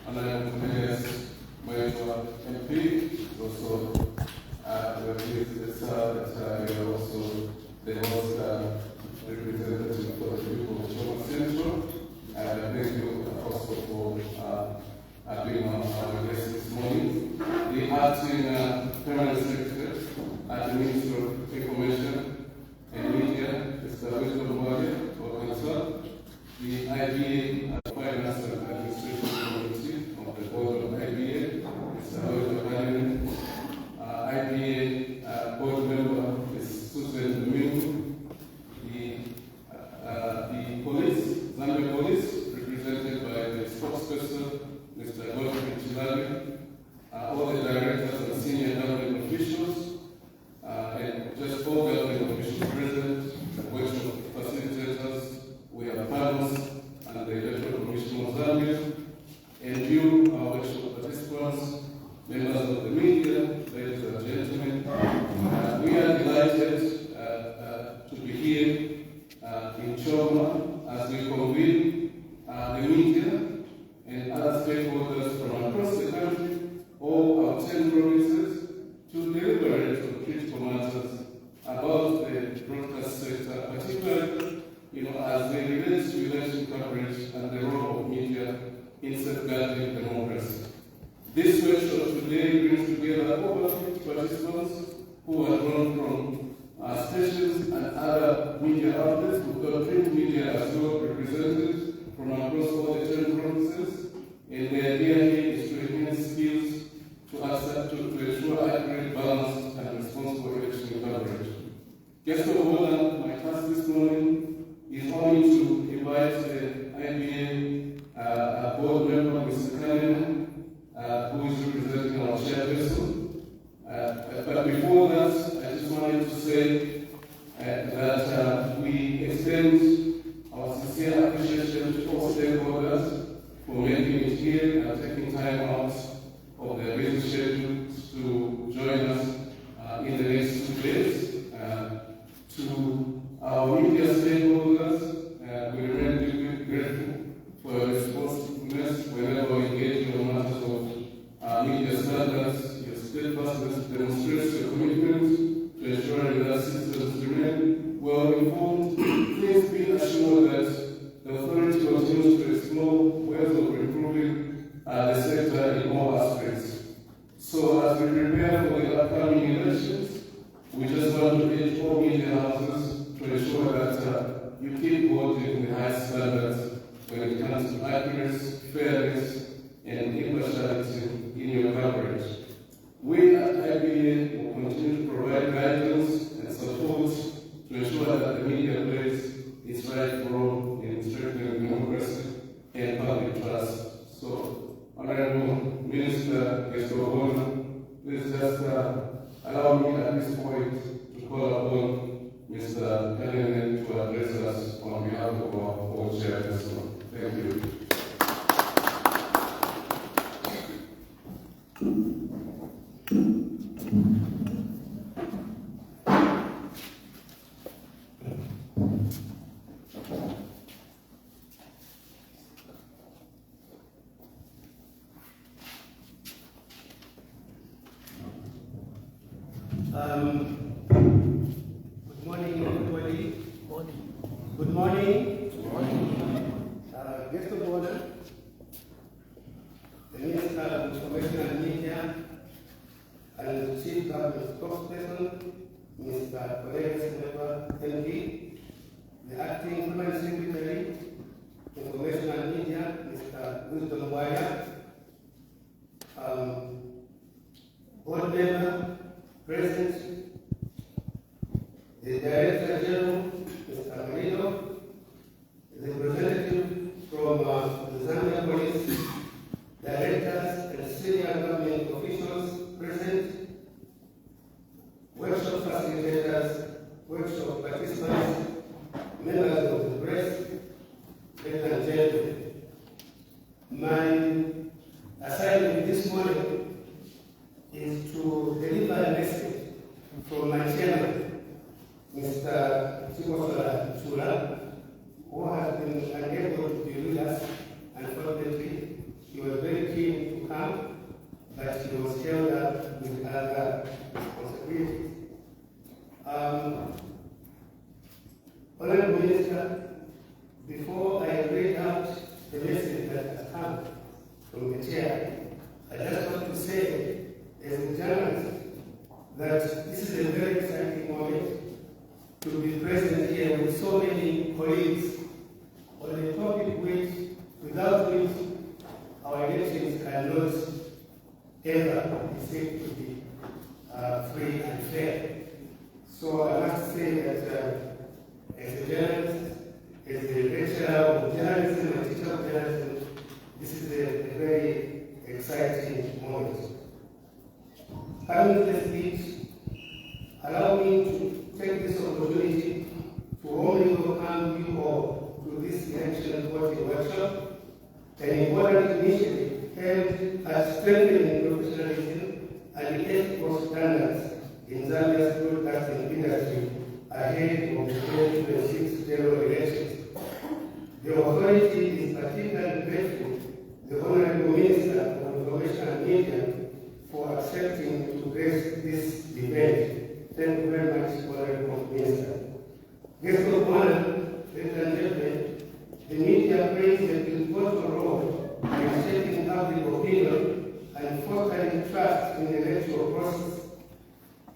Honorable Mayors, Mayor MP, also we're pleased to serve that you're also the most representative for the people of Choma Central. Thank you also for being on our guest this morning. The acting permanent secretary at the Ministry of Information and Media, Mr. Wisdom Wale, welcome sir. The IBA Finance and Administration Committee of the Board of IBA, Mr. Wisdom Wale. IBA Board Member is Susan Domingo. The police, Zambia Police, represented by the spokesperson, Mr. Godfrey Chilali, all the directors and senior government officials, and just all government officials present, workshop facilitators, we have panels and the Electoral Commission of Zambia, and you, our workshop participants, members of the media, ladies and gentlemen, we are delighted to be here in Choma as we convene the media and other stakeholders from across the country, all our 10 provinces, to deliberate on critical matters about the broadcast sector, particularly as they relate to election coverage and the role of media in safeguarding democracy. This workshop today brings together over 50 participants who are drawn from stations and other media outlets. We've got print media as well represented from across all the 10 provinces, and the idea here is to enhance skills to ensure accurate, balanced, and responsible election coverage. Guest of honor, my task this morning is only to invite the IBA board member, Mr. Kanye, who is representing our chairperson. But before that, I just wanted to say that we extend our sincere appreciation to all stakeholders for making it here and taking time out of their busy schedules to join us in the next 2 days. To our media stakeholders, we remain deeply grateful for your responsiveness whenever we engage in matters of media standards. Your steadfastness demonstrates your commitment to ensuring that citizens remain well informed. Please be assured that the authority continues to explore ways of improving the sector in all aspects. So as we prepare for the upcoming elections, we just want to urge all media houses to ensure that you keep voting the highest standards when it comes to accuracy, fairness, and impartiality in your coverage. We at IBA will continue to provide guidance and support to ensure that the media plays its right role in strengthening democracy and public trust. So, Honorable Minister, guest of honor, please just allow me at this point to call upon Mr. Kennedy to address us on behalf of our board chairperson. Thank you. Good morning, everybody. Good morning. Good morning. Guest of honor, the Minister of Information and Media, and the Chief Government Spokesperson, Mr. Cornelius Member, MP, the Acting Permanent Secretary, Information and Media, Mr. Wisdom Wale, board member, President, the Director General, Mr. Marino, the representative from the Zambia Police, directors and senior government officials present, workshop facilitators, workshop participants, members of the press, ladies and gentlemen. My assignment this morning is to deliver a message from my chairman, Mr. Choma, who has been unable to be with us, unfortunately. He was very keen Before I read out the message that has come from the chair, I just want to say, as a journalist, that this is a very exciting moment to be present here with so many colleagues on a topic without which our elections cannot ever be said to be free and fair. So I must say that as a journalist, as a lecturer of journalism and teacher of journalism, this is a very exciting moment. Coming to the speech, allow me to take this opportunity to warmly welcome you all to this election voting workshop, an important initiative aimed at strengthening professionalism and ethical standards in Zambia's broadcasting industry ahead of the 2026 general elections. The authority is particularly grateful to the Honorable Minister for Information and Media for accepting to grace this event. Thank you very much, Honorable Minister. Guest of honor, ladies and gentlemen, the media plays an important role in shaping public opinion and fostering trust in the electoral process.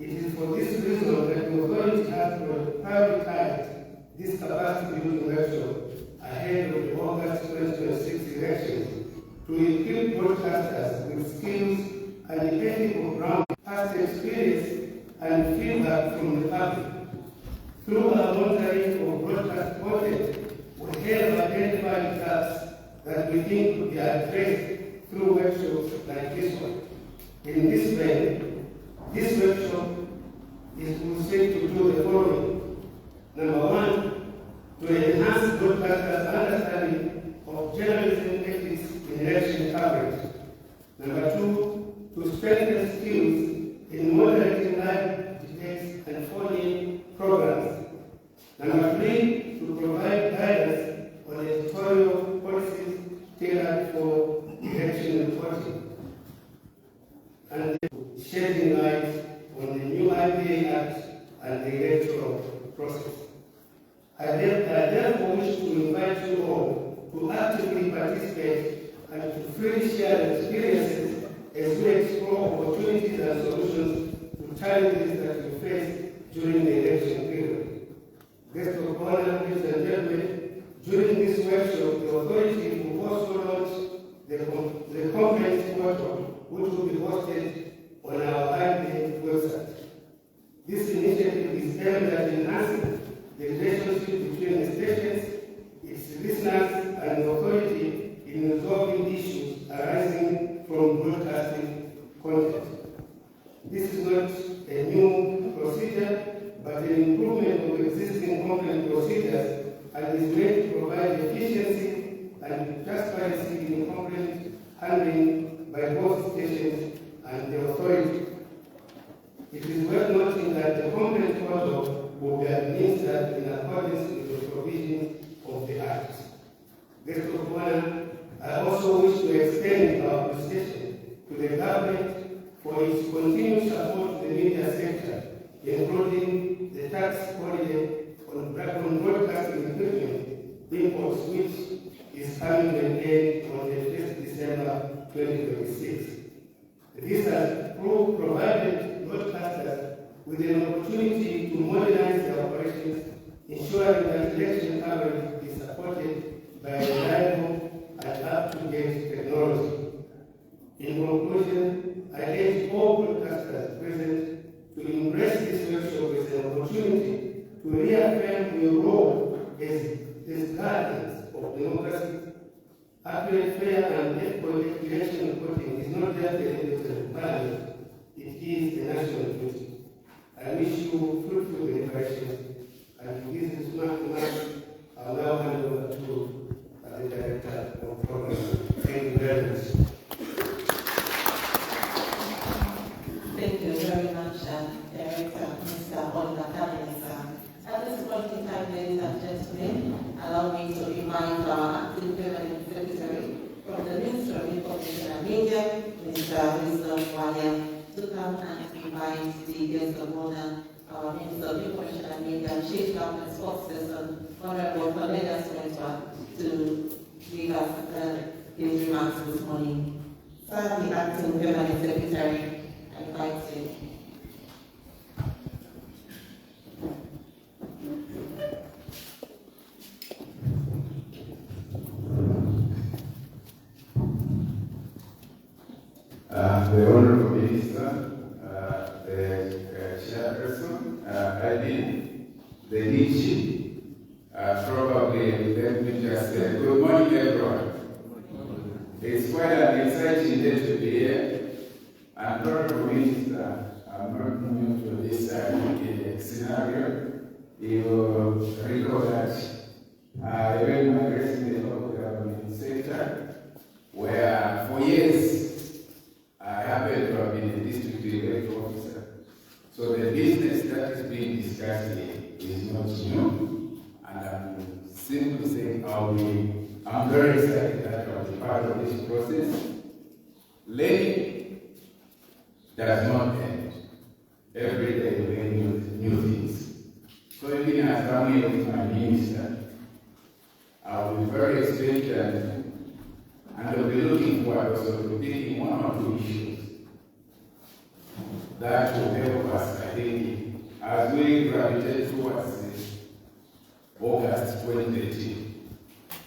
It is for this reason that the authority has prioritized this capacity building workshop ahead of the August 2026 elections to equip broadcasters with skills and the ethical ground, past experience and feedback from the public. Through our monitoring of broadcast content, we have identified gaps that we think could be addressed through workshops like this one. In this way, this workshop is set to do the following. Number one, to enhance broadcasters' understanding of journalism ethics in election coverage. Number two, to strengthen skills in moderating live debates and phone-in programs. Number three, to provide guidance on editorial policies tailored for election reporting. And shedding light on the new IPA Act and the electoral process. I therefore wish to invite you all to actively participate and to freely share experiences as we explore opportunities and solutions to challenges that we face during the election period. Guest of honor, ladies and gentlemen, during this workshop, the authority will also launch the conference portal, which will be hosted on our IPA website. This initiative is aimed at enhancing the relationship between the stations, its listeners, and the authority in resolving issues arising from broadcasting content. This is not a new procedure, but an improvement of existing content procedures and is meant to provide efficiency and transparency in content handling by both stations and the authority. It is worth noting that the content portal will be administered in accordance with the provisions of the Act. Guest of honor, I also wish to extend our appreciation to the government for its continued support to the media sector, including the tax holiday on broadcasting equipment imports, which is coming to an end on the 1st December 2026. This has provided broadcasters with an opportunity to modernize their operations, ensuring that election coverage is supported by reliable and up-to-date technology. In conclusion, I urge all broadcasters present to embrace this workshop as an opportunity to reaffirm your role as guardians of democracy. Accurate, fair, and ethical election reporting is not just a legislative requirement, it is a national duty. I wish you fruitful deliberation, and to give this much, I'll now hand over to the Director of Program. Thank you very much. Thank you very much, Director, Mr. Oliver Kabinsa. At this point in time, ladies and gentlemen, allow me to invite our acting permanent secretary from the Ministry of Information and Media, Mr. Wisdom Wanya, to come and invite the guest of honor, our Minister of Information and Media, Chief Government Spokesperson, Honorable Cornelius Wentworth. his remarks this morning. Sir, the acting permanent secretary, I invite you. The Honorable Minister, the Chairperson, the leadership, probably let me just say good morning everyone. It's quite an exciting day to be here. And Honorable Minister, I'm not new to this scenario. You recall that I ran my race in the local government sector, where for years I happen to have been a district electoral officer. So the business that is being discussed here is not new. And I'm simply saying I'm very excited that I was part of this process. Learning does not end. Every day we learn new things. So even as I'm here with my minister, I'll be very expectant and I'll be looking forward also to picking one or two issues that will help us, I think, as we gravitate towards August 2013,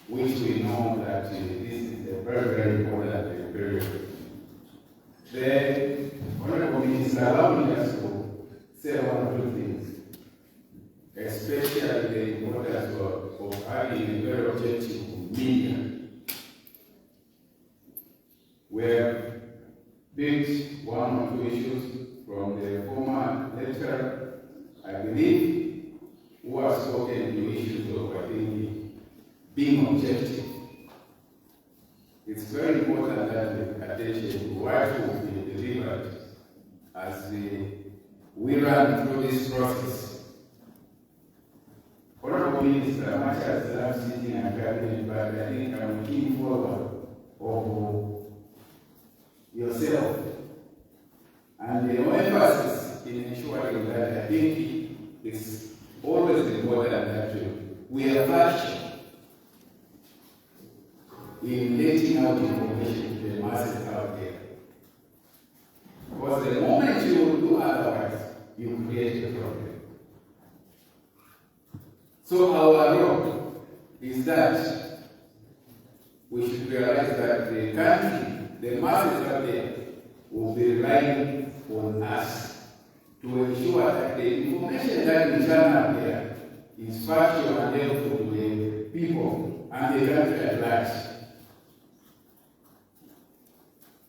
which we know that this is a very, very important period. The Honorable Minister allowed me us to say one or two things, especially the importance of having a very objective media. We have picked one or two issues from the former lecturer, I believe, who has spoken to issues of, I think, being objective. It's very important that we pay attention to what will be delivered as we run through this process. Honorable Minister, much as I'm sitting and cabinet, but I think I'm looking forward of yourself and the emphasis in ensuring that I think it's always important that we are fashion in letting out information to the masses out there. Because the moment you do otherwise, you create a problem. So our role is that we should realize that the country, the masses out there, will be relying on us to ensure that the information that we turn out there is factual and helpful to the people and the country at large.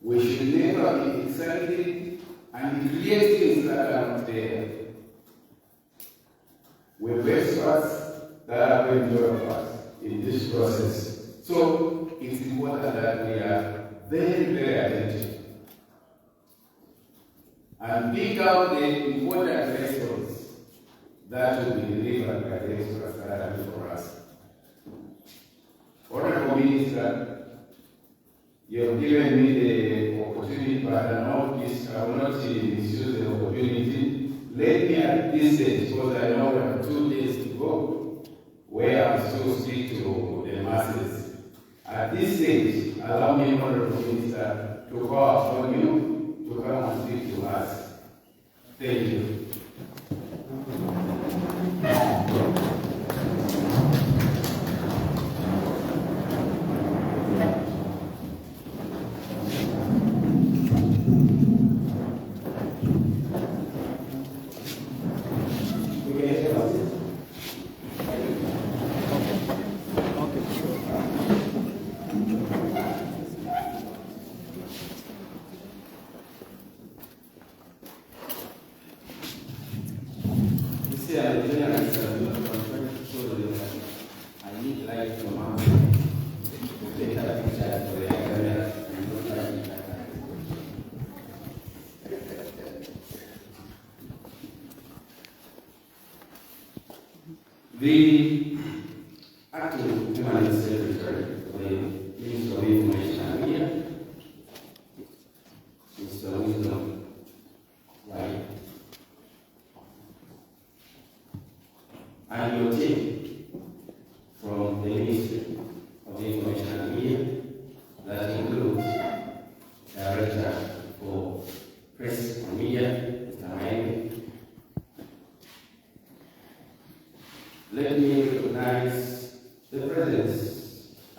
We should never be excited and create things that are not there. We have experts that are going to help us in this process. So it's important that we are very, very attentive and pick out the important lessons that will be delivered by the experts that are here for us. Honorable Minister, you have given me the opportunity, but I will not misuse the opportunity. Let me at this stage, because I know we have 2 days to go, where I still speak to the masses. At this stage, allow me, Honorable Minister, to call upon you to come and speak to us. Thank you. The acting permanent secretary of the Ministry of Information and Media, Mr. Wisdom, right? And your team from the Ministry of Information and Media,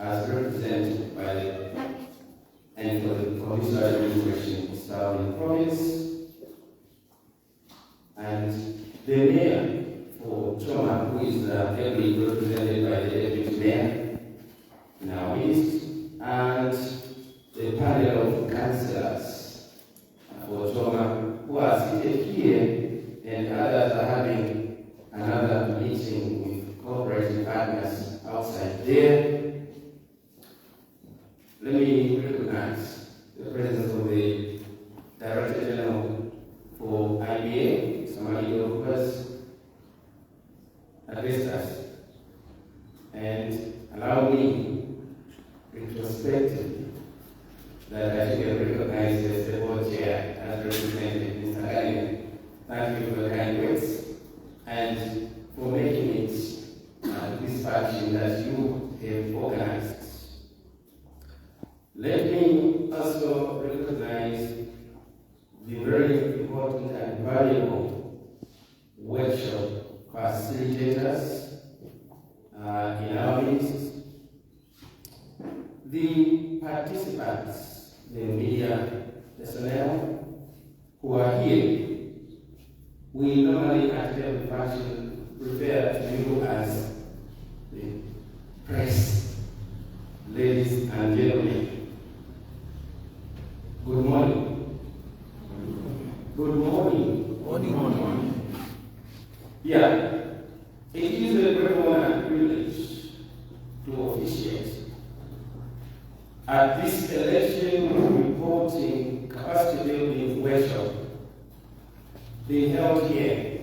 as represented by and for the provincial administration staff in the province, and the mayor for Choma, who is ably represented by the deputy mayor in our midst, and the panel of councillors for Choma who are seated here, and others are having another meeting with cooperative partners outside there. Let me recognize the presence of the Director General for IBA, somebody who has addressed us, and allow me retrospectively that I should recognize the board chair as represented Mr. Gani. Thank you for the kind words and for making it this function that you have organized. Let me also recognize the very important and valuable workshop facilitators in our midst, the participants, the media personnel who are here. We normally at every function refer to you as the press, ladies and gentlemen. Good morning. Good morning. Morning. Yeah, it is a great honor and privilege to officiate at this election reporting capacity building workshop being held here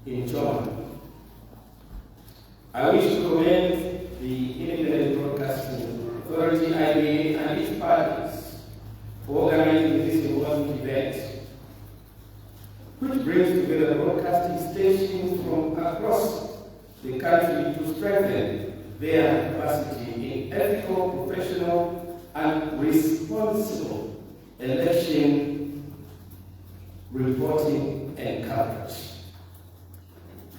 in Choma. I wish to commend the Independent Broadcasting Authority, IBA, and its partners for organizing this important event, which brings together broadcasting stations from across the country to strengthen their capacity in ethical, professional, and responsible election reporting and coverage.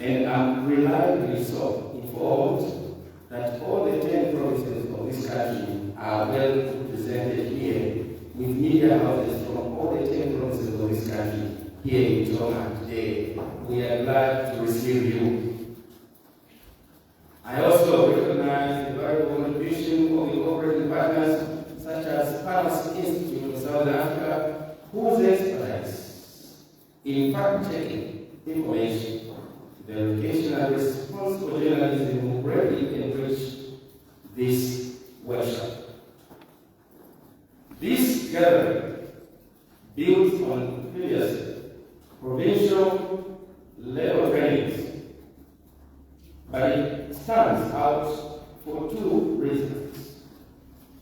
And I'm reliably so informed that all the 10 provinces of this country are well represented here, with media houses from all the 10 provinces of this country here in Choma today. We are glad to receive you. I also recognize the valuable contribution of the cooperating partners such as Paris Institute of Southern Africa, whose expertise in fact-checking information, verification, and responsible journalism greatly enrich this workshop. This gathering builds on previous provincial level trainings, but it stands out for two reasons.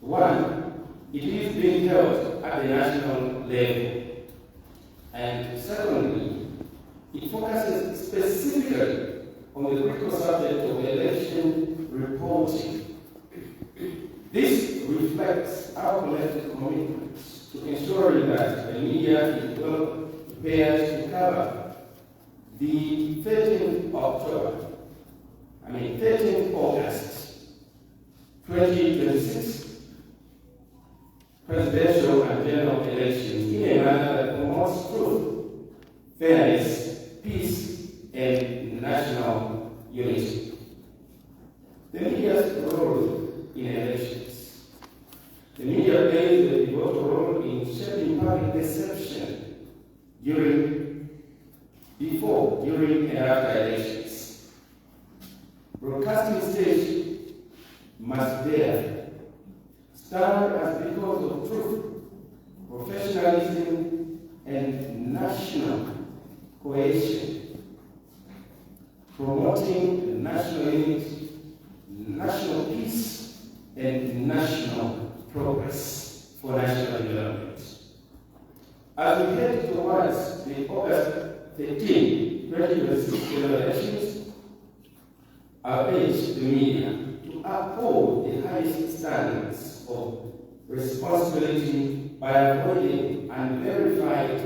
One, it is being held at the national level. And secondly, it focuses specifically on the critical subject of election reporting. This reflects our collective commitment to ensuring that the media is well prepared to cover the 13th August 2026 presidential and general elections in a manner that promotes truth, fairness, peace, and national unity. The media's role in elections. The media plays a pivotal role in shaping public perception before, during, and after elections. Broadcasting stage must there stand as because of truth, professionalism, and national cohesion, promoting national unity, national peace, and national progress for national development. As we head towards the August 13, 2026 general elections, I urge the media to uphold the highest standards of responsibility by avoiding unverified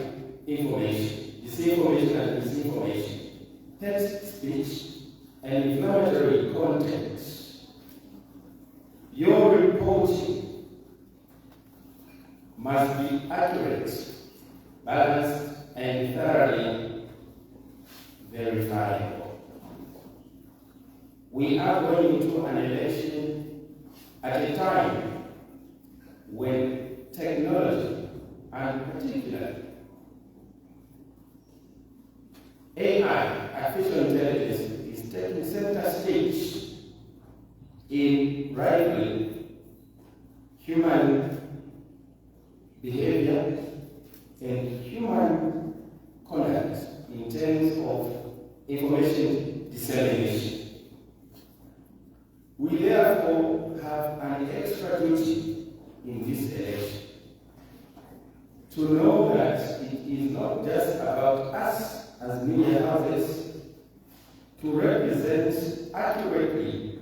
information, disinformation and misinformation, text speech, and inflammatory content. Your voting must be accurate, balanced, and thoroughly verifiable. We are going into an election at a time when technology, and particularly AI, artificial intelligence, is taking center stage in rivaling human behavior and human conduct in terms of information dissemination. We therefore have an extra duty in this election to know that it is not just about us as media houses to represent accurately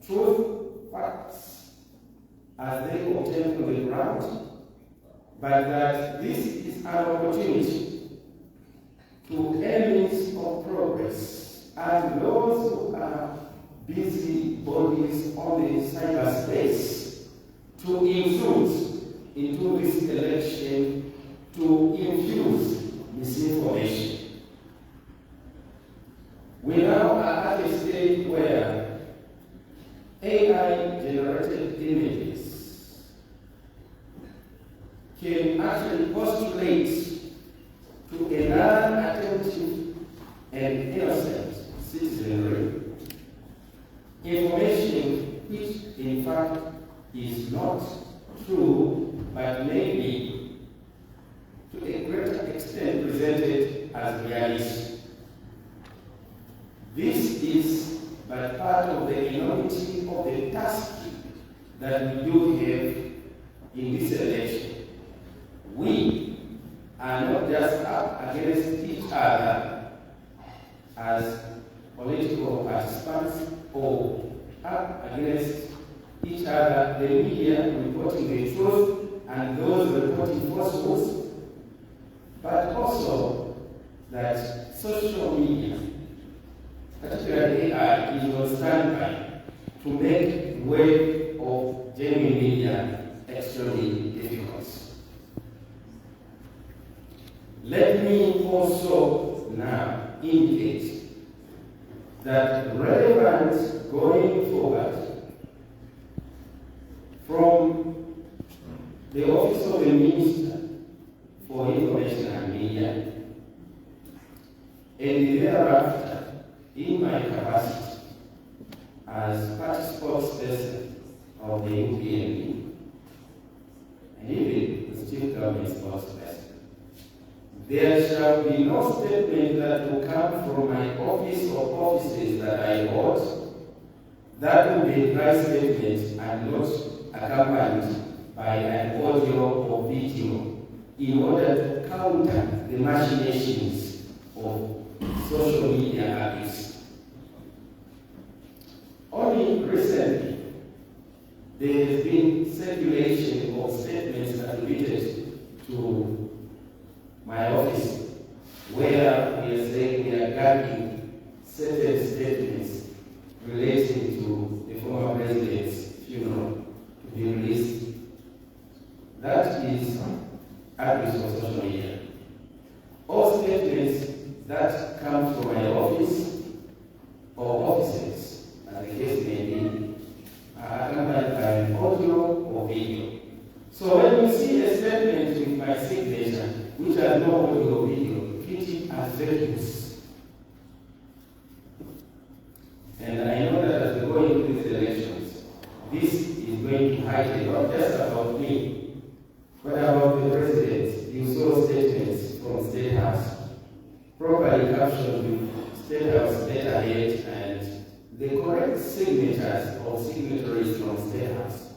truth, facts, as they obtain from the ground, but that this is an opportunity to enemies of progress and those who are busy bodies on the cyberspace to infuse into this election, to infuse misinformation. We now are at a stage where AI-generated images can actually postulate to a non-attentive and innocent citizenry information which in fact is not true, but maybe to a greater extent presented as reality. This is but part of the enormity of the task that we do have in this election. We are not just up against each other as political participants or up against each other, the media reporting the truth and those reporting falsehoods, but also that social media, particularly AI, is on standby to make the way of genuine media extremely difficult. Let me also now indicate that relevant going forward from the Office of the Minister for Information and Media, and thereafter in my capacity as party spokesperson of the UPNP, and even the Chief Government spokesperson, there shall be no statement that will come from my office or offices that I hold that will be a dry statement and not accompanied by an audio or video in order to counter the machinations of social media abuse. Only recently, there has been circulation of statements attributed to my office where we are saying we are gathering certain statements relating to the former president's funeral to be released. That is abuse of social media. All statements that come from my office or offices, as the case may be, are accompanied by an audio or video. So when you see a statement with my signature, which has no audio or video, treat it as fake news. And I know that as we go into these elections, this is going to heighten not just about me, but about the president. You saw statements from State House, properly captioned with State House letterhead and the correct signatures or signatories from State House.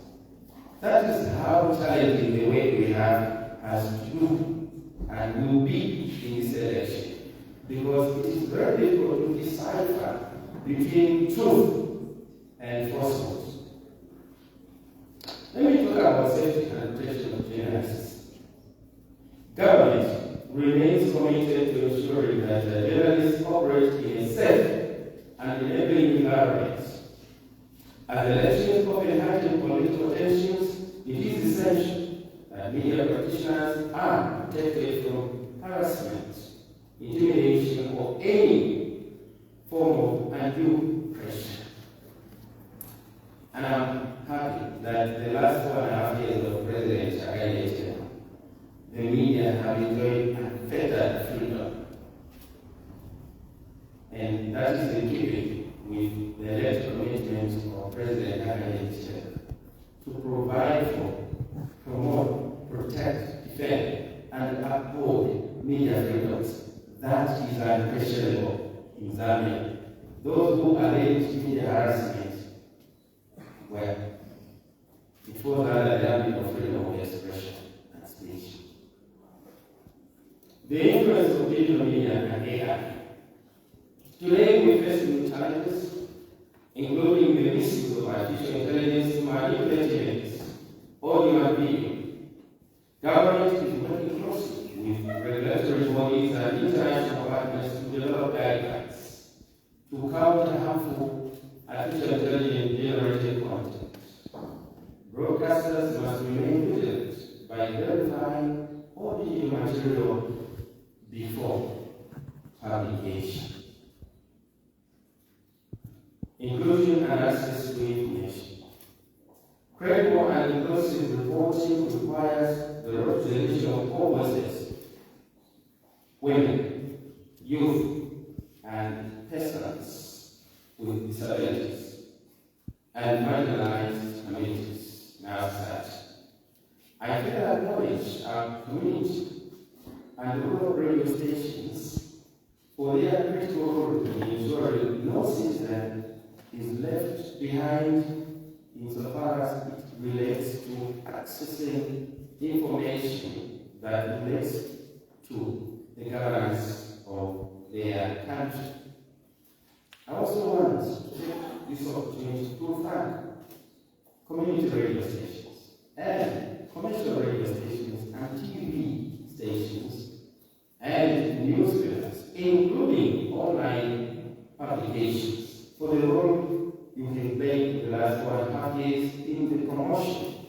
That is how challenging the way we have has to do and will be in this election, because it is very difficult to decipher between truth and falsehood. Let me talk about safety and protection of journalists. Government remains committed to ensuring that journalists operate in a safe and enabling environment. As elections often heighten political tensions the last 1.5 years of President Chagayete, the media have enjoyed unfettered freedom. And that is in keeping with the alleged commitment of President Chagayete to provide for, promote, protect, defend, and uphold media freedoms. That is unquestionable in Zambia. Those who allege media harassment, well, it falls under the ambit of freedom of expression and speech. The influence of digital media and AI. Today we face new challenges, including the misuse of artificial intelligence to manipulate events, audio and video. Government is working closely with regulatory bodies and international partners to develop guidelines to counter harmful artificial intelligence generated content. Broadcasters must remain vigilant by verifying all digital material before publication. Inclusion and access to information. Credible and inclusive reporting requires the representation of all voices, women, youth, and persons with disabilities, and marginalized communities. Now that I feel acknowledge our community and rural radio stations for their critical role in ensuring no citizen is left behind insofar as it relates to accessing information that relates to the governance of their country. I also want to take this opportunity to thank community radio stations and commercial radio stations and TV stations and newspapers, including online publications, for the role you have played in the last 1.5 years in the promotion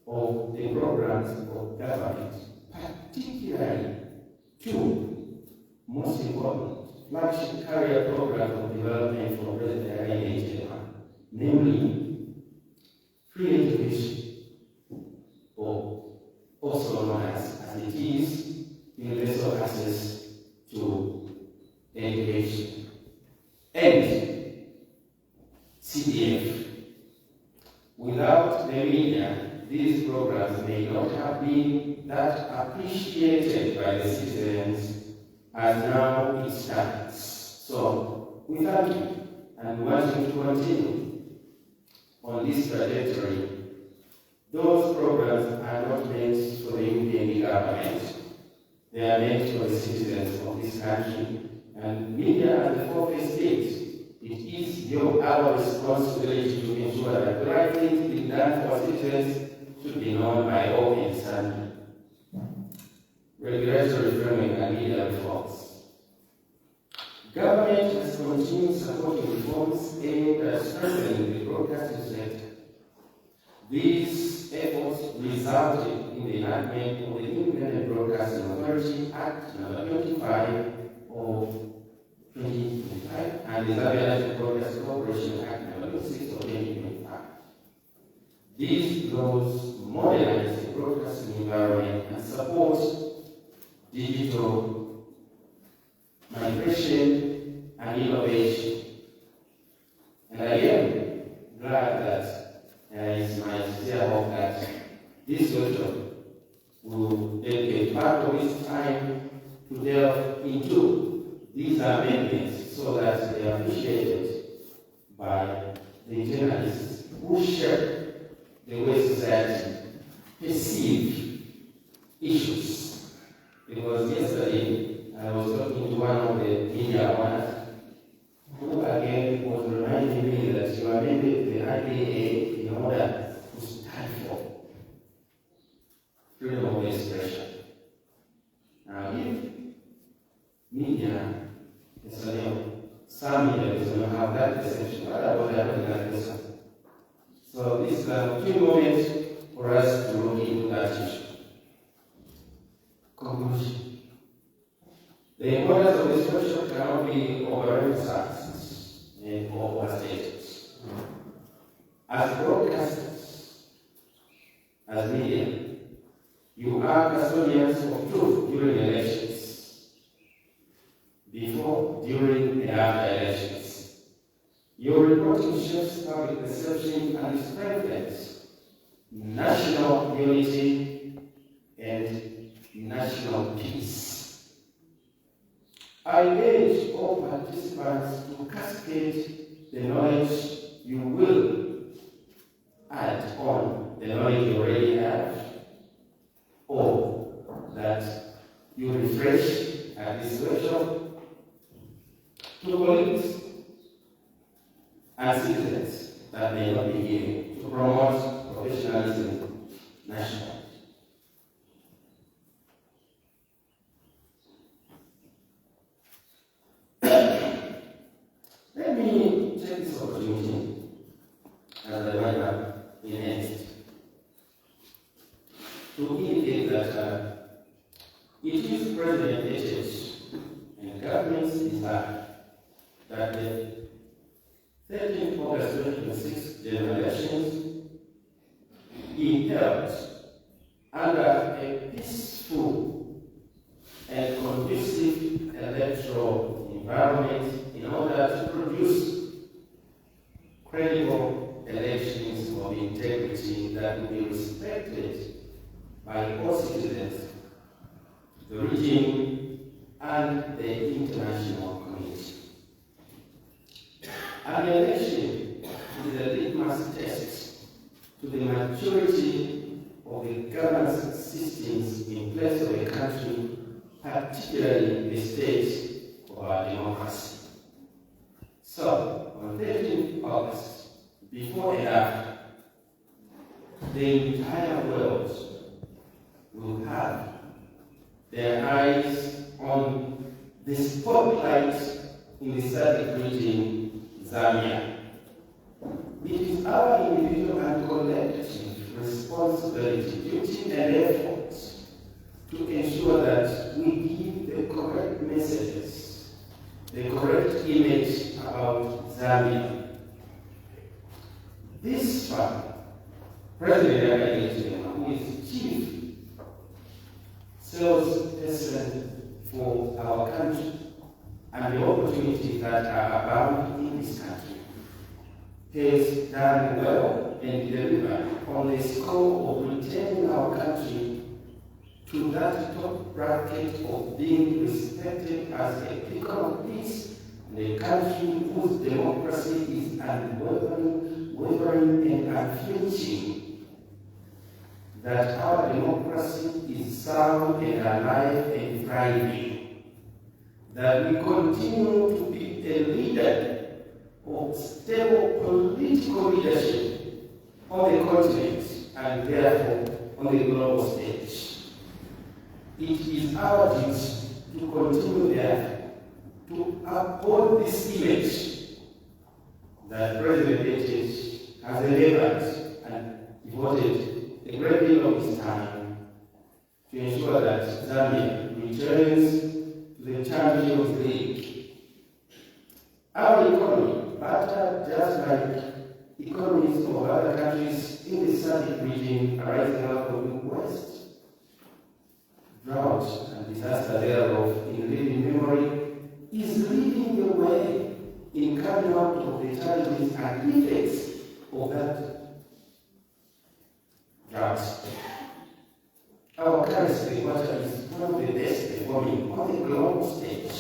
of the programs of government, particularly two most important flagship career programs of development for President Choma, namely free education, or also known as it is, universal access to education, and CDF. Without the media, these programs may not have been that appreciated by the citizens as now it stands. So we thank you and we want you to continue on this trajectory. Those programs are not meant for the UPND government. They are meant for the citizens of this country, and media at the fourth state. It is our responsibility to ensure that the right things being done for citizens should be known by all in Zambia. Regulatory framework and media reforms. Government has continued supporting reforms aimed at strengthening the broadcasting sector. These efforts resulted in the enactment of the Independent Broadcasting Authority Act No. 25 of 2025 and the Zambia Broadcasting Corporation Act No. 6 of 2025. These laws modernize the broadcasting environment and support digital migration and innovation. And I am glad that there is my sincere hope that this workshop will dedicate part of its time to delve into these amendments so that they are appreciated by the journalists who shape the way society perceive issues. Because yesterday I was talking to one of the media owners who again was reminding me that you amended the IDA in order to stand for freedom of expression. Now, if media is some media does not have that perception, what about the other person? So this is a key moment for us to look into that issue. Conclusion. The importance of this workshop cannot be overemphasized and overstated. As broadcasters, as media, you are custodians of truth during elections, before, during, and after elections. Your reporting shapes public perception and strengthens national unity and national peace. I urge all participants to cascade the knowledge you will add on the knowledge you already have, or that you refresh at this workshop to colleagues and citizens that may not be here to promote professionalism nationally. Let me take this opportunity as I wind up in haste to indicate that it is President H.H. and government's desire that the 13th August 2026 general elections be held under a peaceful and conducive electoral environment in order to produce credible elections of integrity that will be respected by all citizens, the regime, and the international community. An election is a litmus test to the maturity of the governance systems in place of a country, particularly the state of our democracy. So, on 13th August, before and after, the entire world will have their eyes on the spotlight in the SADC region, Zambia. It is our individual and collective responsibility, duty, and effort to ensure that we give the correct messages, the correct image about Zambia. This far, President Choma, who is chief salesperson for our country and the opportunities that are abound in this country, has done well and delivered on the score of returning our country to that top bracket of being respected as a beacon of peace and a country whose democracy is unwavering and unflinching, that our democracy is sound and alive and thriving, that we continue to be a leader of stable political leadership on the continent and therefore on the global stage. It is our duty to continue there, to uphold this image that President H.H. has delivered and devoted a great deal of his time to ensure that Zambia returns to the Champions League. Our economy, battered just like economies of other countries in the SADC region arising out of the West, drought and disaster thereof in living memory, is leading the way in coming out of the challenges and effects of that drought. Our currency water is one of the best performing on the global stage.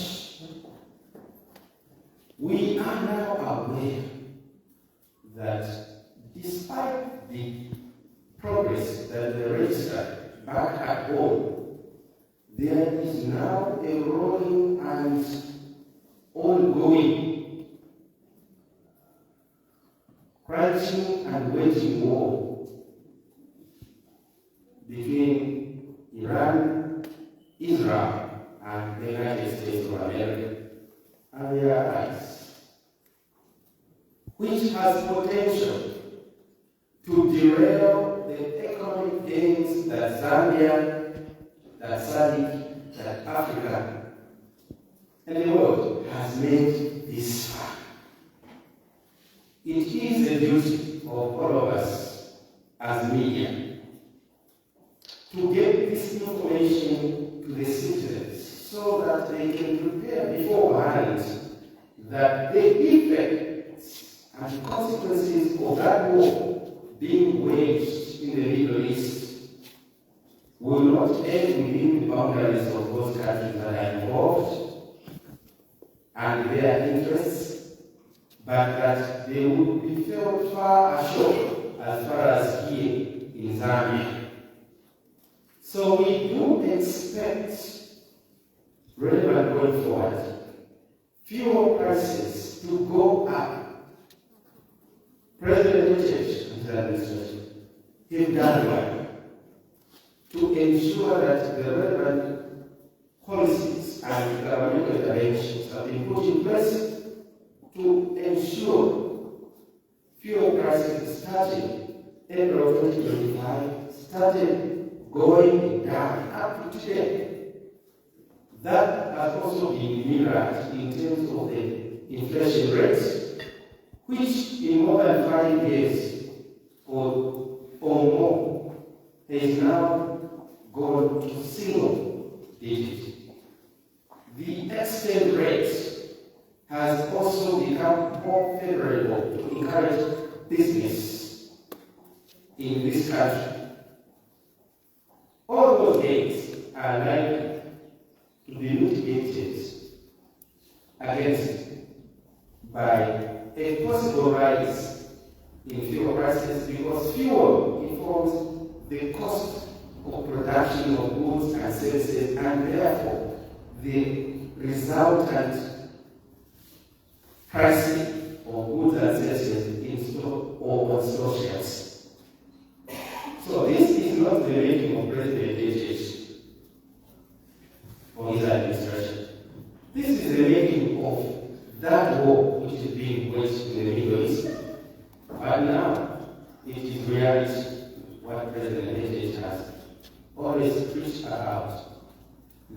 We are now aware that despite the progress that they registered back at home, there is now a rolling and ongoing crunching and waging war between Iran, Israel, and the United States of America and their allies, which has potential to derail the economic gains that Zambia, that SADC, that Africa, and the world has made this far. It is the duty of all of us as media to get this information to the citizens so that they can prepare beforehand that the effects and consequences of that war being waged in the Middle East will not end within the boundaries of those countries that are involved and their interests, but that they will be felt far ashore as far as here in Zambia. So we do expect, relevant going forward, fuel prices to go up. President Richard and his administration have done well to ensure that the relevant policies and governmental interventions have been put in place to ensure fuel prices starting April 2025 started going down up to today. That has also been mirrored in terms of the inflation rates, which in more than 5 years or more has now gone to single digit. The exchange rate has also become more favorable to encourage business in this country. All those gains are likely to be mitigated against by a possible rise in fuel prices, because fuel informs the cost of production of goods and services, and therefore the resultant pricing of goods and services in store or on store shelves. So this is not the making of President H or his administration. This is the making of that war which is being waged in the Middle East. But now it is reality what President H has always preached about,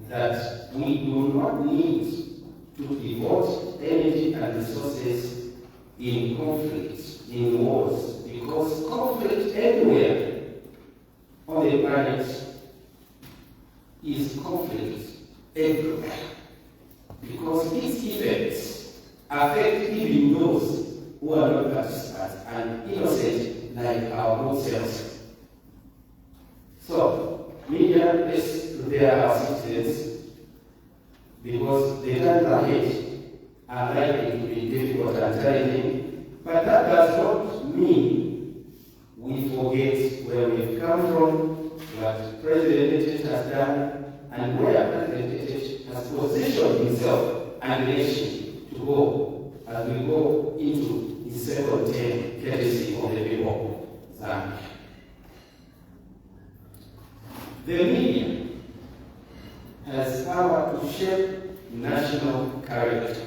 that we do not need to devote energy and resources in conflicts, in wars, because conflict anywhere on the planet is conflict everywhere, because its effects affect even those who are not participants and innocent like our own selves. So, media, let's prepare our citizens, because the times ahead are likely to be difficult and challenging, but that does not mean we forget where we've come from, what President H has done, and where President H has positioned himself and the nation to go as we go into his second term, courtesy of the people of Zambia. The media has power to shape national character,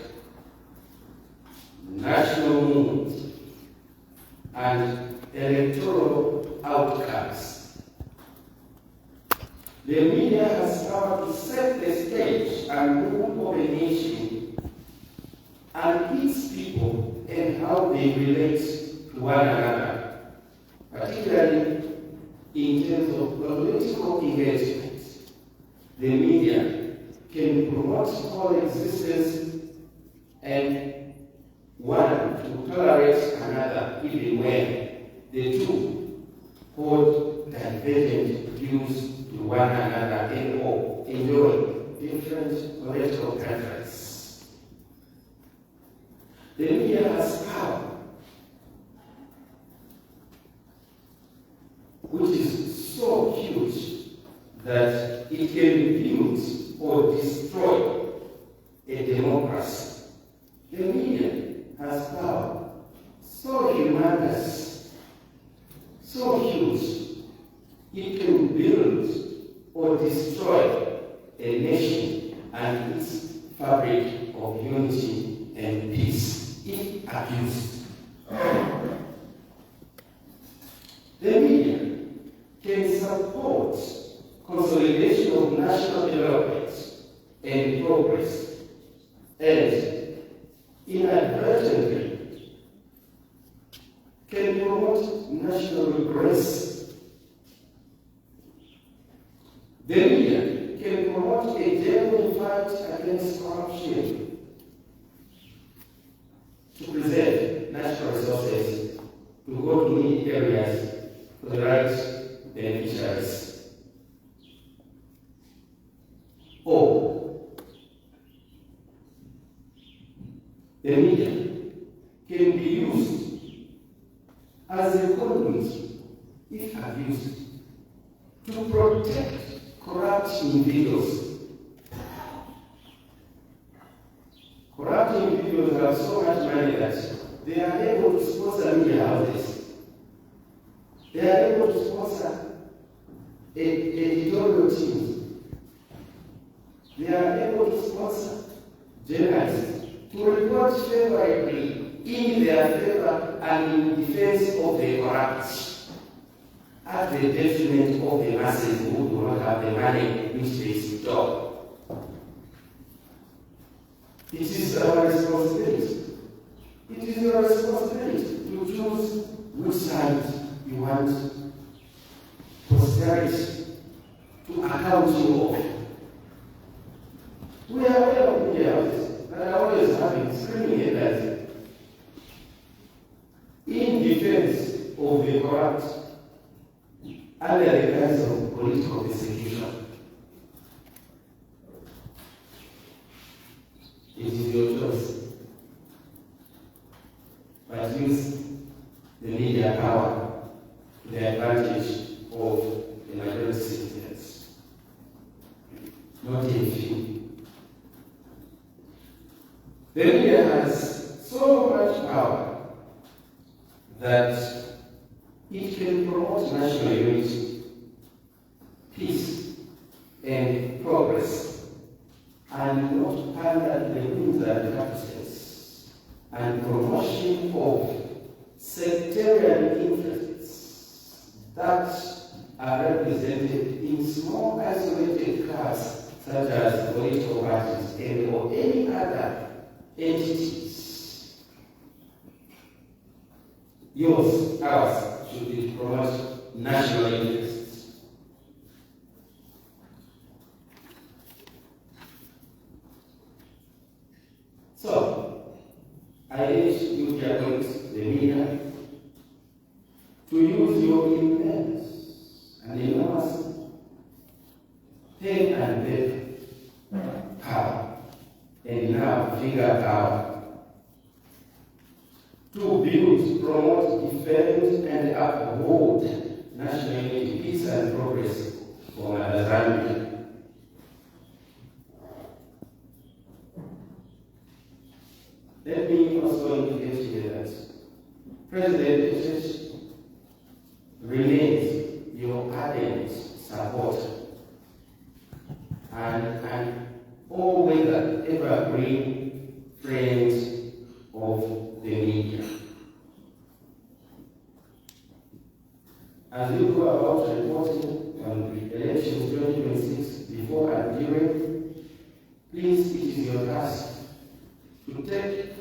national mood, and electoral outcomes. The media has power to set the stage and mood of a nation and its people and how they relate to one another, particularly in terms of political engagement. The media can promote coexistence and one to tolerate another even when the two hold divergent views to one another and or enjoy different political preferences. The media has power which is so huge that it can build or destroy a democracy. The media has power so humongous, so huge, it can build or destroy a nation and its fabric of unity and peace if abused. The media can support consolidation of national development and progress, and inadvertently can promote national regress The media can promote a genuine fight against corruption to preserve natural resources to go to needy areas for the right beneficiaries. Or the media can be used as a conduit, if abused, to protect corrupt individuals. Corrupt individuals have so much money that they are able to sponsor media houses. They are able to sponsor editorial teams. They are able to sponsor journalists to report favorably in their favor and in defense of the corrupt, at the detriment of the masses who do not have the money which they store. It is our responsibility. It is your responsibility to choose which side you want posterity to account you of. We are aware of media houses that are always having screaming headlines in defense of the corrupt under the guise of political persecution. It is your choice. But use the media power to the advantage of the majority citizens, not a few. The media has so much power that it can promote national unity, peace, and progress, and not pander to the whims and caprices and promotion of sectarian interests that are represented in small isolated clubs such as political parties and or any other entities. Yours, ours, should be to promote national interests. So, I urge you, dear colleagues, the media, to use your immense and enormous pen and paper power, and now finger power, to build, promote, defend, and uphold national unity, peace, and progress for Zambia. Let me also indicate here that President Church remains your ardent supporter and always an evergreen friend of the media. As you go about reporting on the elections 2026 before and during, please, it is your task to take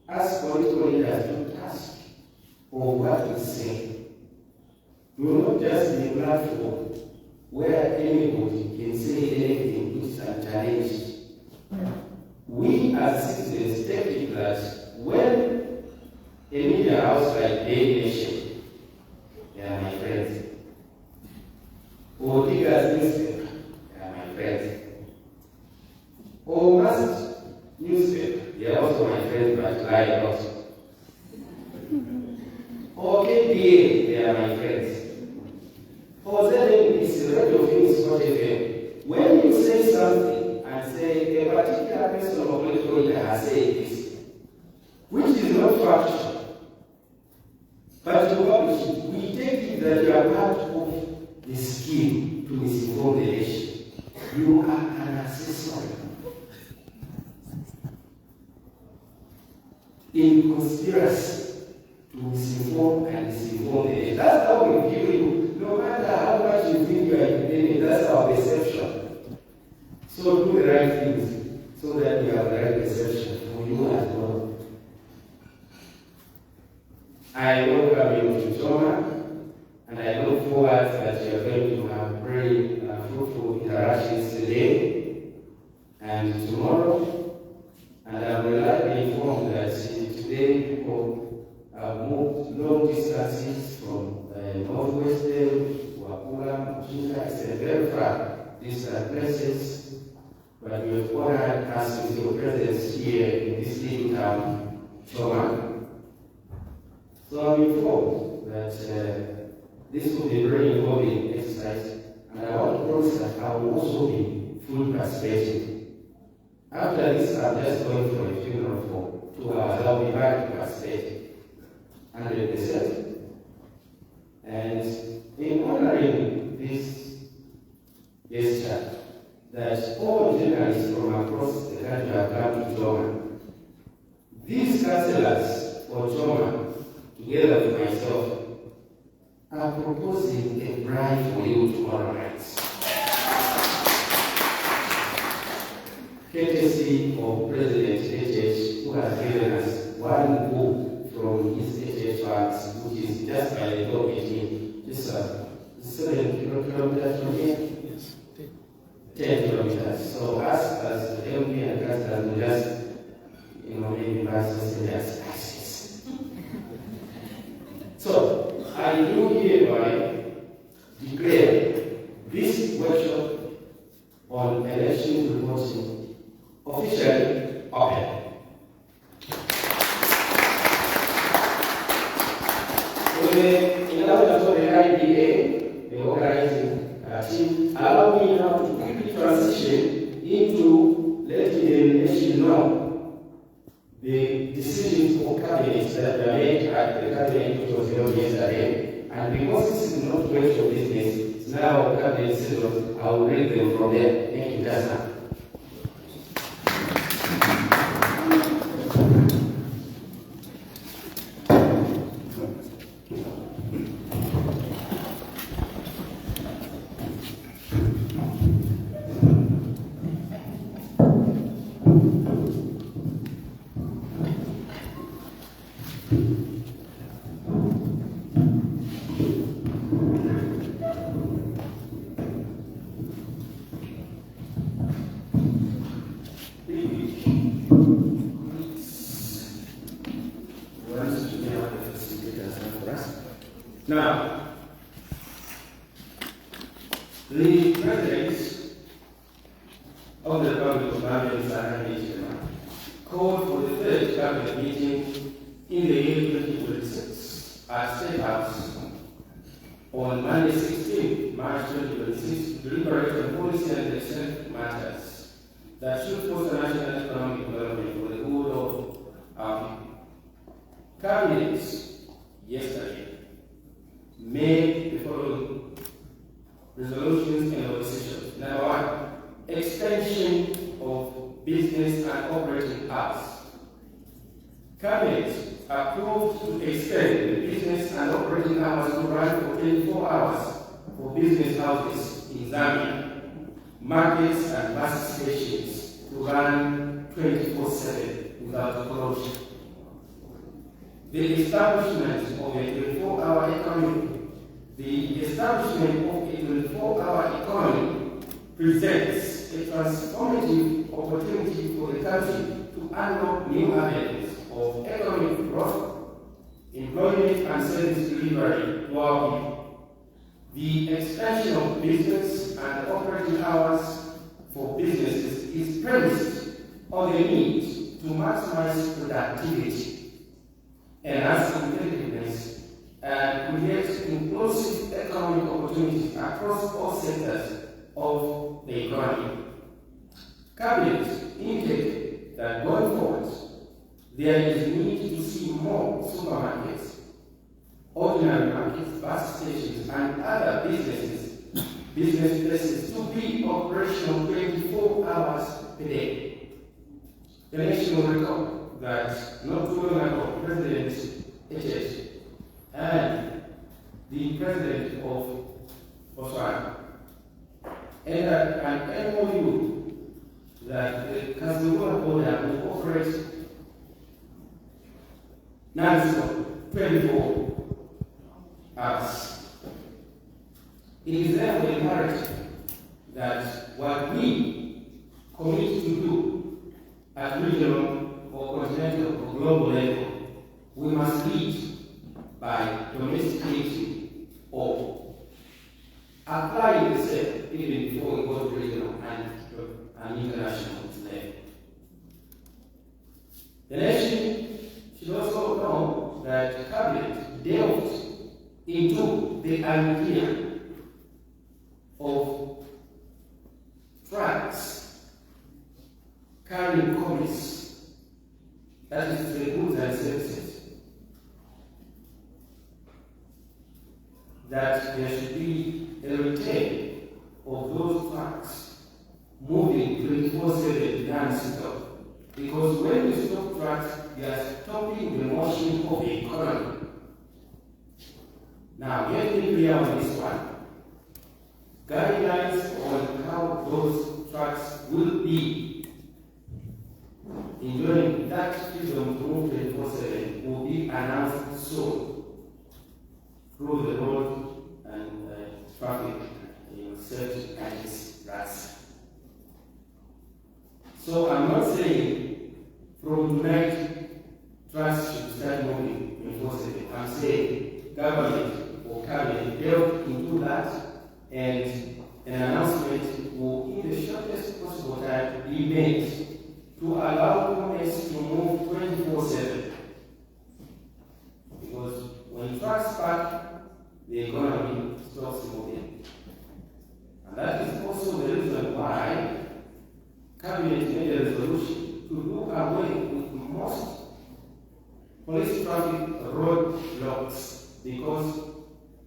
us political leaders to task of what we say. We will not just be a platform where anybody can say anything which is unchallenged. We as citizens take it that when a media house like Daily Nation, they are my friends, or Diggers Newspaper, they are my friends, or Must Newspaper, they are also my friends but lie a lot, or KPA, they are my friends, or ZNBC, Radio Phoenix, not FM. When you say something and say a particular person or political leader has said this, which is not factual, but to publish it, we take it that you are part of the scheme to misinform the nation. You are an accessory in conspiracy to misinform and disinform the nation. That's how we view you. No matter how much you think you are independent, that's our perception. So do the right things so that you have the right perception for you as well. I welcome you to Choma, and I look forward that you are going to have very fruitful today and tomorrow, and I'm reliably informed that today people have moved long distances from Northwestern, Wapula, Mchinga, it's very far distant places, but you have honored us with your presence here in this little town, Choma. So I'm informed that this will be a very involving exercise, and I want to promise that I will also be fully participating. After this, I'm just going for a funeral for 2 hours. I'll be back to participate 100%. And in honoring this gesture, that all journalists from across the country have come to Choma, these councillors for Choma, together with myself, are proposing a bride for you tomorrow night. Courtesy of President HH, who has given us one book from his HH funds, which is just by the door between just 7 kilometers from here. Yes, 10 kilometers. So us as the MP and councillors will just, maybe buy some access. So I do hereby declare this workshop on election reporting officially open. In order for the IDA, the organizing team, allow me now to quickly transition into letting the nation know the decisions for cabinet that were made at the cabinet which was held yesterday. And because this is not workshop business, it's now cabinet decisions, I will read them from there. Thank you, just now. Now, the President of the Republic of Zambia called for the third cabinet meeting in the year 2026 at State House on Monday 16 March 2026 to deliberate on policy and legislative matters that should foster national economic development for the good of our people. Cabinet yesterday made the following resolutions and decisions. Number one, extension of business and operating hours. Cabinet approved to extend the business and operating hours to run for 24 hours for business houses in Zambia, markets and bus stations to run 24/7 without closure. The establishment of a 24-hour economy. The establishment of a 24-hour economy presents a transformative opportunity for the country to unlock new avenues of economic growth, employment and service delivery to our people. The expansion of business and operating hours for businesses is premised on the need to maximize productivity, enhance competitiveness, and create inclusive economic opportunities across all sectors of the economy. Cabinet indicated that going forward, there is need to see more supermarkets, ordinary markets, bus stations, and other business places to be operational 24 hours per day. The nation will recall that not too long ago, President HH and the President of Botswana entered an MOU that the Kazungura border will operate non-stop 24 hours. It is therefore imperative that what we commit to do at regional or continental or global level, we must lead by domesticating or applying the same even before we go to regional and international level. The nation should also know that cabinet delved into the idea of trucks carrying commerce, that is the goods and services, that there should be a return of those trucks moving 24/7 non-stop. Because when you stop trucks, you are stopping the motion of the economy. Now, get me clear on this one. Guidelines on how those trucks will be enjoying that freedom to move 24/7 will be announced soon through the road and traffic safety agencies. So I'm not saying from tonight trucks should start moving 24/7. I'm saying government or cabinet delve into that, and an announcement will, in the shortest possible time, be made to allow commerce to move 24/7. Because when trucks park, the economy stops moving. And that is also the reason why Cabinet made a resolution to do away with most police traffic roadblocks, because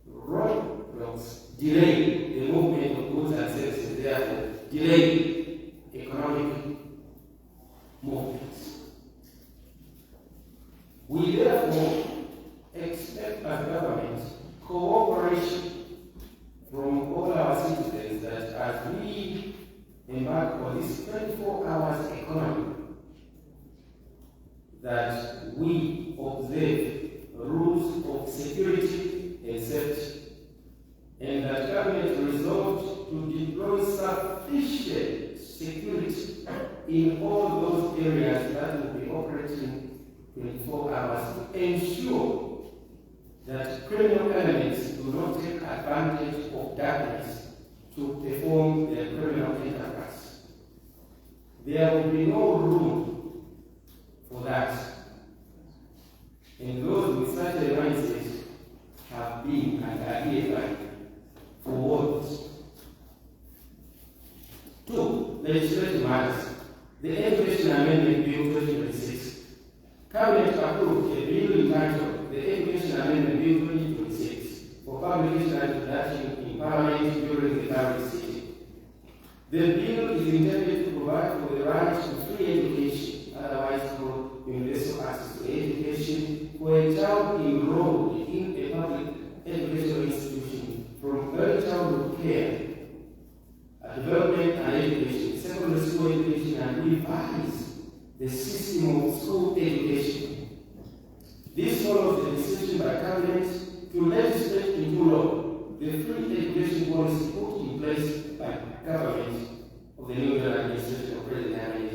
roadblocks delay the movement of goods and services, therefore delay economic movements. We therefore expect as government cooperation from all our citizens, that as we embark on this 24 hours economy, that we observe rules of security and safety, and that government resolved to deploy sufficient security in all those areas that will be operating 24 hours to ensure that criminal elements do not take advantage of darkness to perform their criminal enterprise. There will be no room for that. And those with such a mindset have been and are hereby forwarded. 2. Legislative matters. The Education Amendment Bill 2026. Cabinet approved a bill entitled the Education Amendment Bill 2026 for publication and introduction in Parliament during the current sitting. The bill is intended to provide for the right to free education, otherwise called universal access to education, for a child enrolled in a public educational institution from early childhood care, development and education, secondary school education, and revise the system of school education. This follows the decision by Cabinet to legislate into law the free education policy put in place by government of the new administration of President Ahmed,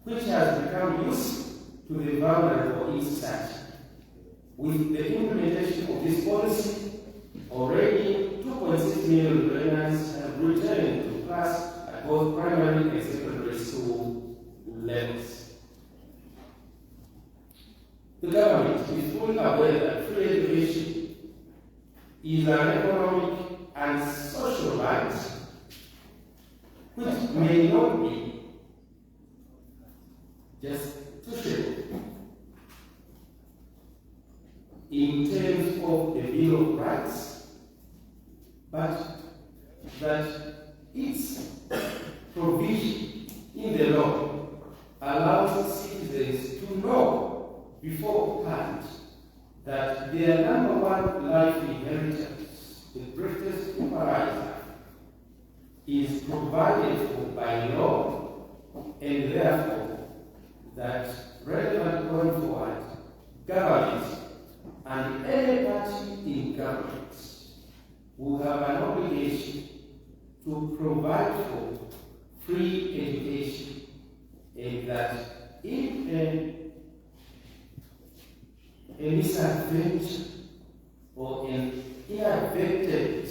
which has become used to the vulnerable in society. With the implementation of this policy, already 2.6 million learners have returned to class at both primary and secondary school levels. The government is fully aware that free education is an economic and social right which may not be just social in terms of the Bill of Rights, but that its provision in the law allows citizens to know beforehand that their number one life inheritance, the greatest equalizer, is provided for by law, and therefore that relevant going forward, government and any party in government will have an obligation to provide for free education, and that if a misadventure or an inadvertent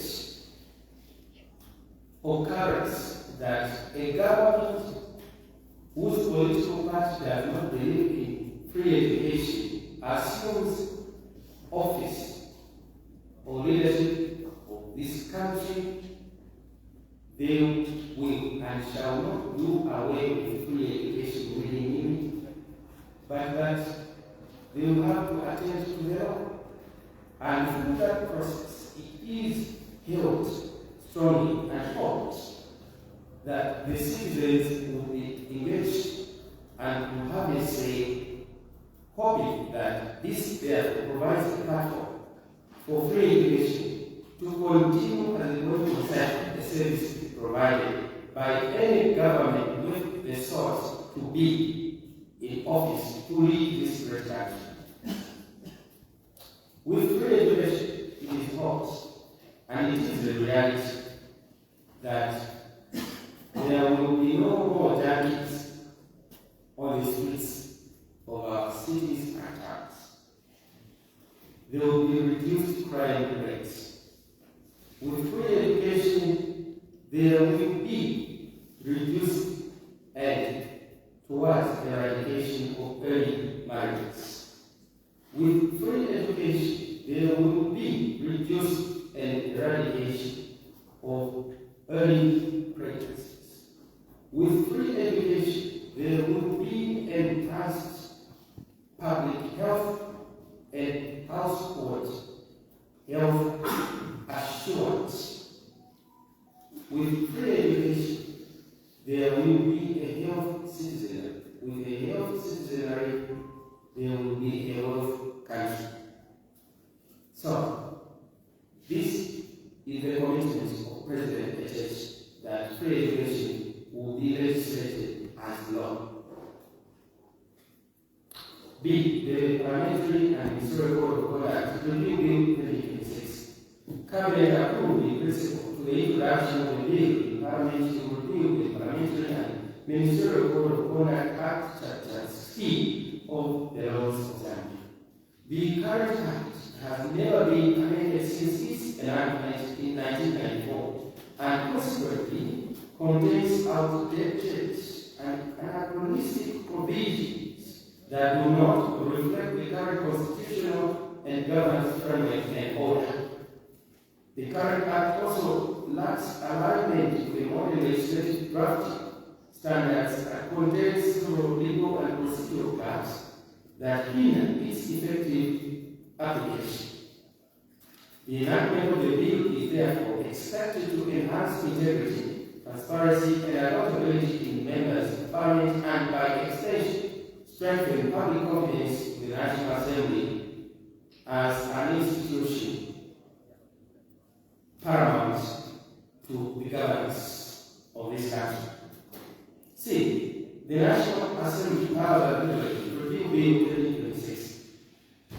occurrence that a government whose political party does not believe in free education assumes office or leadership of this country, they will and shall not do away with free education willy-nilly, but that they will have to attend to the law. And through that process, it is held strongly and hoped that the citizens will be engaged and will have a say, hoping that this therefore provides a platform for free education to continue as a going concern the service provided by any government with the source to be in office to lead this great country. With free education, it is hoped, and it is the reality, that there will be no more junkies on the streets of our cities and towns. There will be reduced crime rates. With free education, there will be reduced aid towards the eradication of early marriages. With free education, there will be reduced and eradication of early pregnancies. With free education, there will be enhanced public health and household health assurance. With free education, there will be a health citizenry. With a health citizenry, there will be a health country. So, this is the commitment of President HH that free education will be legislated as law. B. The Parliamentary and Ministerial Code of Conduct Review Bill 2026. Cabinet approved the principle to the introduction of a bill in Parliament to review the Parliamentary and Ministerial Code of Conduct Act Chapter 16 of the laws of Zambia. The current Act has never been amended since its enactment in 1994 and consequently contains outdated and anachronistic provisions that do not reflect the current constitutional and governance framework and order. The current Act also lacks alignment with the modern legislative drafting standards and contains several legal and procedural gaps that hinder its effective application. The enactment of the bill is therefore expected to enhance integrity, transparency, and accountability in members of Parliament and, by extension, strengthen public confidence in the National Assembly as an institution paramount to the governance of this country. C. The National Assembly Powers Review Bill 2026.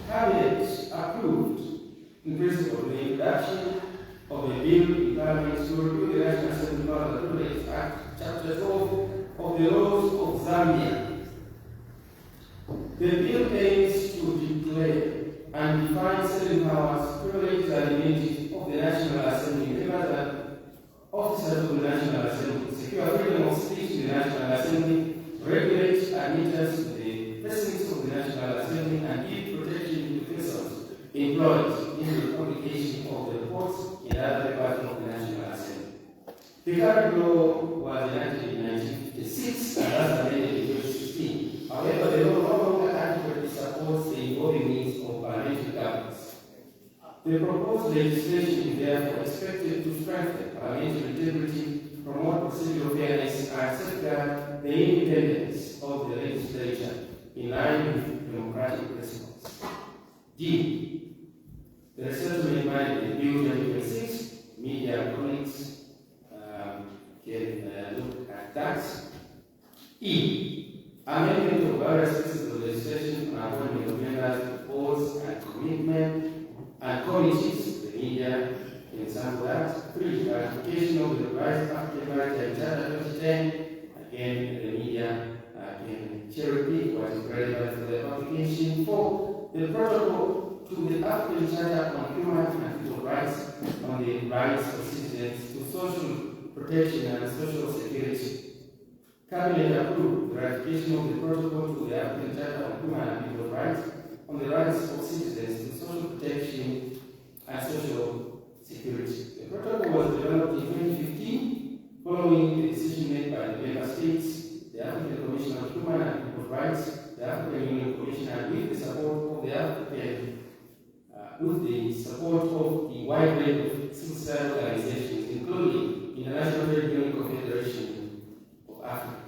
Cabinet approved in principle the introduction of a bill in Parliament to review the National Assembly Powers Act, Chapter 12 of the laws of Zambia. The bill aims to declare and define certain powers, privileges, and immunities of the National Assembly members and officers of the National Assembly, secure freedom of speech in the National Assembly, regulate admittance to the precincts of the National Assembly, and give protection to persons employed in the publication of the reports in other departments of the National Assembly. The current law was enacted in 1956 and was amended in 2016. However, the law no longer adequately supports the evolving needs of parliamentary governance. The proposed legislation is therefore expected to strengthen parliamentary integrity, promote procedural fairness, and safeguard the independence of the legislature in line with democratic principles. D. The resettlement mandate bill 2026, media colleagues can look at that. E. Amendment of various pieces of legislation and appointment of members of boards and commitment and committees, the media, in example that. 3. Ratification ratification of the revised African Maritime Charter 2010. Again, the media can cherry pick what is relevant to the application for the protocol to the African Charter on Human and People Rights on the rights of citizens to social protection and social security. Cabinet approved the ratification of the protocol to the African Charter on Human and People Rights on the rights of citizens to social protection and social security. The protocol was developed in 2015 following the decision made by the member states, the African Commission on Human and People Rights, the African Union Commission, and with the support of the African the wide range of civil society organizations, including International Trade Union Confederation of Africa.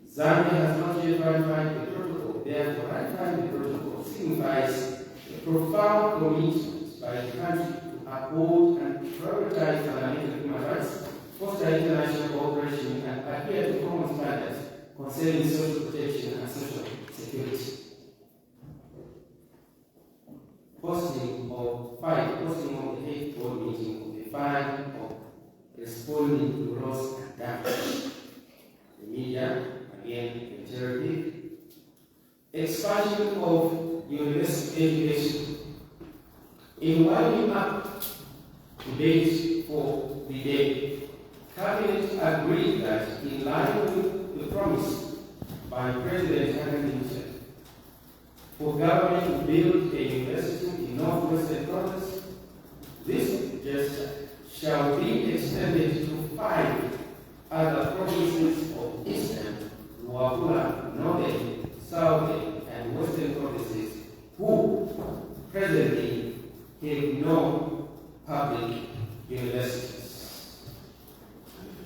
Zambia has not yet ratified the protocol. Therefore, ratifying the protocol signifies a profound commitment by the country to uphold and prioritize fundamental human rights, foster international cooperation, and adhere to common standards concerning social protection and social security. Posting of the 8th board meeting of the 5 of responding to loss and damage. The media, again, terrific. Expansion of university education. In winding up debate for the day, Cabinet agreed that in line with the promise by President Kennedy for government to build a university in northwestern province, this gesture shall be extended to 5 other provinces of eastern, Luapula, northern, southern, and western provinces who presently have no public universities.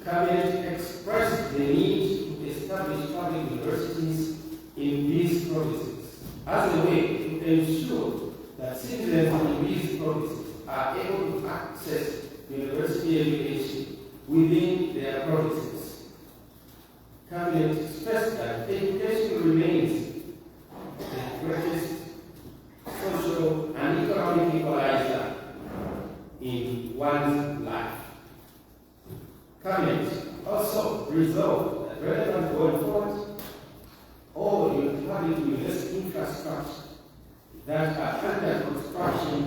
Cabinet expressed the need to establish public universities in these provinces as a way to ensure that citizens in these provinces are able to access university education within their provinces. Cabinet stressed that education remains the greatest social and economic equalizer in one's life. Cabinet also resolved that relevant going forward, all public university infrastructure that are under construction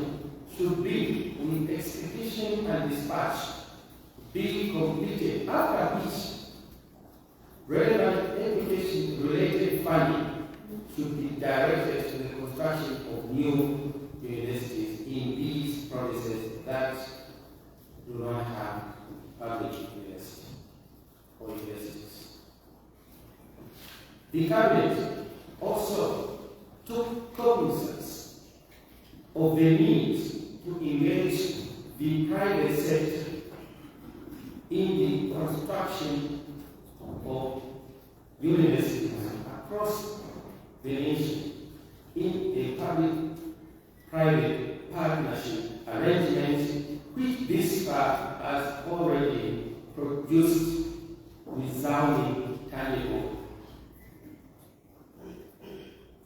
should be with expedition and dispatch be completed, after which relevant education-related funding should be directed to the construction of new universities in these provinces that do not have public universities or universities. The Cabinet also took cognizance of the need to engage the private sector in the construction of universities across the nation in a public-private partnership arrangement, which this far has already produced resounding tangible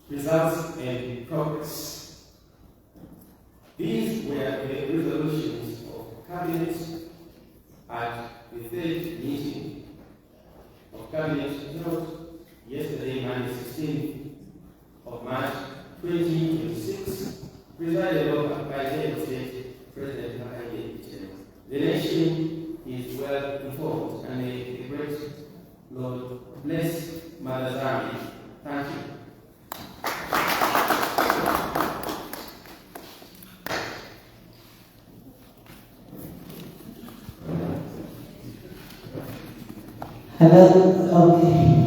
results and progress. These were the resolutions of Cabinet at the 3rd meeting of Cabinet held yesterday, Monday, 16th of March 2026, presided over by Head of State President Kennedy. The nation is well informed, and the great Lord bless Mother Zambia. Thank you. Hello, okay.